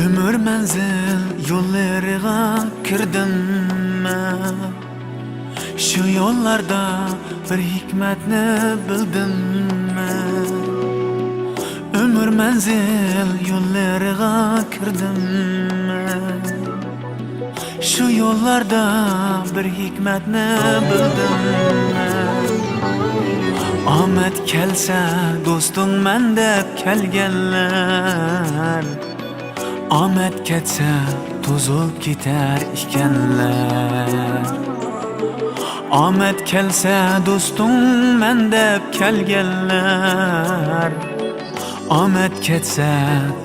Ömür menzil yollarına kirdimmi? Şu yollarda bir hikmetni bildimmi? Ömür menzil yollarına kirdimmi? Şu yollarda bir hikmetni bildimmi? Ahmet kelsa dostum men deb kelganlar, Ahmet ketsa to'zib ketar ekanlar. Ahmet kelsa do'stum men deb kelganlar, Ahmet ketsa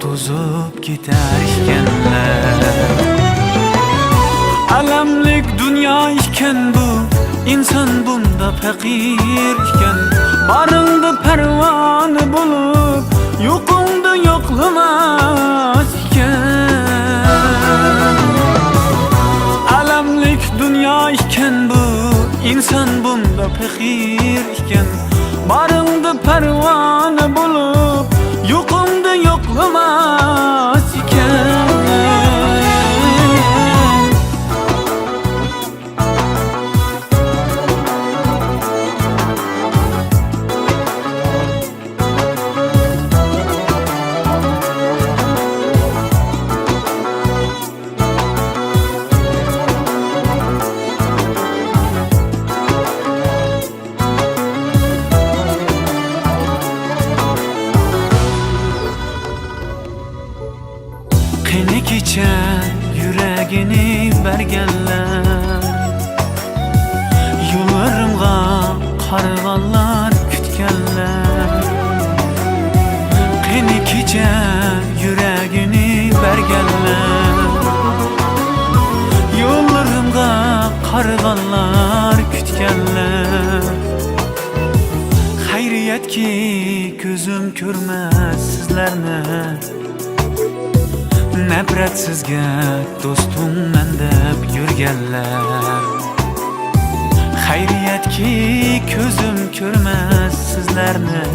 to'zib ketar ekanlar. Alamlik dünya iken bu, insan bunda fakir iken, barındı pervanı bulup yo'qingda yo'qlamas iken. Alamlik dünya iken bu, insan bunda fakir iken, barındı pervanı bulup yo'qingda yo'qlamas iken. Qiyni kecha yuragini berganlar, yo'llarimga qarg'anlar kutganlar. Qiyni kecha yuragini berganlar, yo'llarimga qarg'anlar kutganlar. Xayriyatki ko'zim ko'rmas sizlarni, nafrat sizga do'stum men deb yurganlar. Xayriyatki ko'zim ko'rmas sizlarni,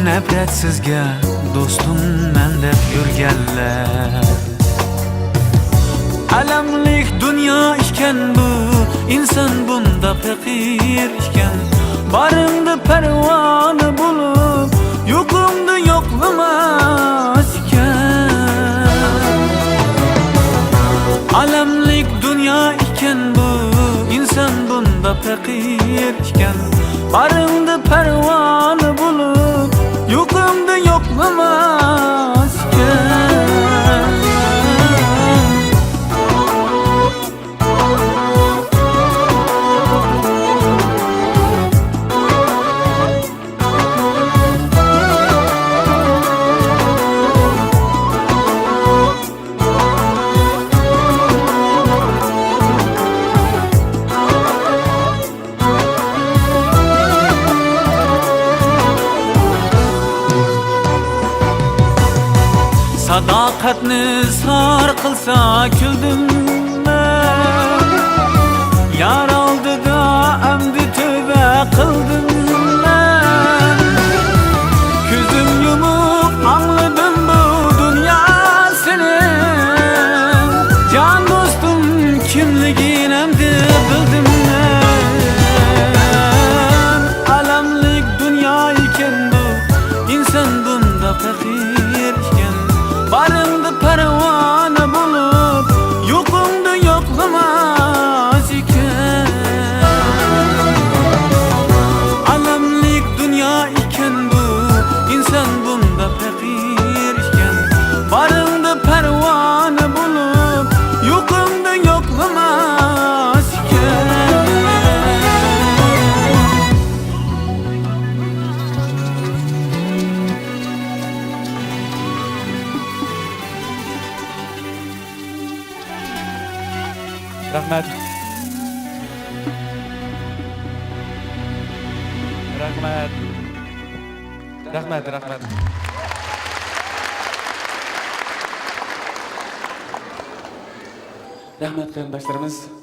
nafrat sizga do'stum men deb yurganlar. Alamlik dünya iken bu, insan bunda fakir iken, barındı pervanı bulup yo'qingda yo'qlamas iken. Alamlik dünya iken bu, insan bunda fakir iken, barındı pervanı bulup yo'qingda yo'qlamas iken. Sadaqatni sar qilsa kuldim men, yar oldida amdi tövbe qildim men. Ko'zim yumuq angladim bu dunyosini, jon do'stim kimligini endi bildim men. Alamlik dunyo ekan bu, inson bunda fakir iken, barındı pervane bulup yo'qingda Rahmet. Rahmet. Rahmet, rahmet. Rahmat qarindoshlarimiz.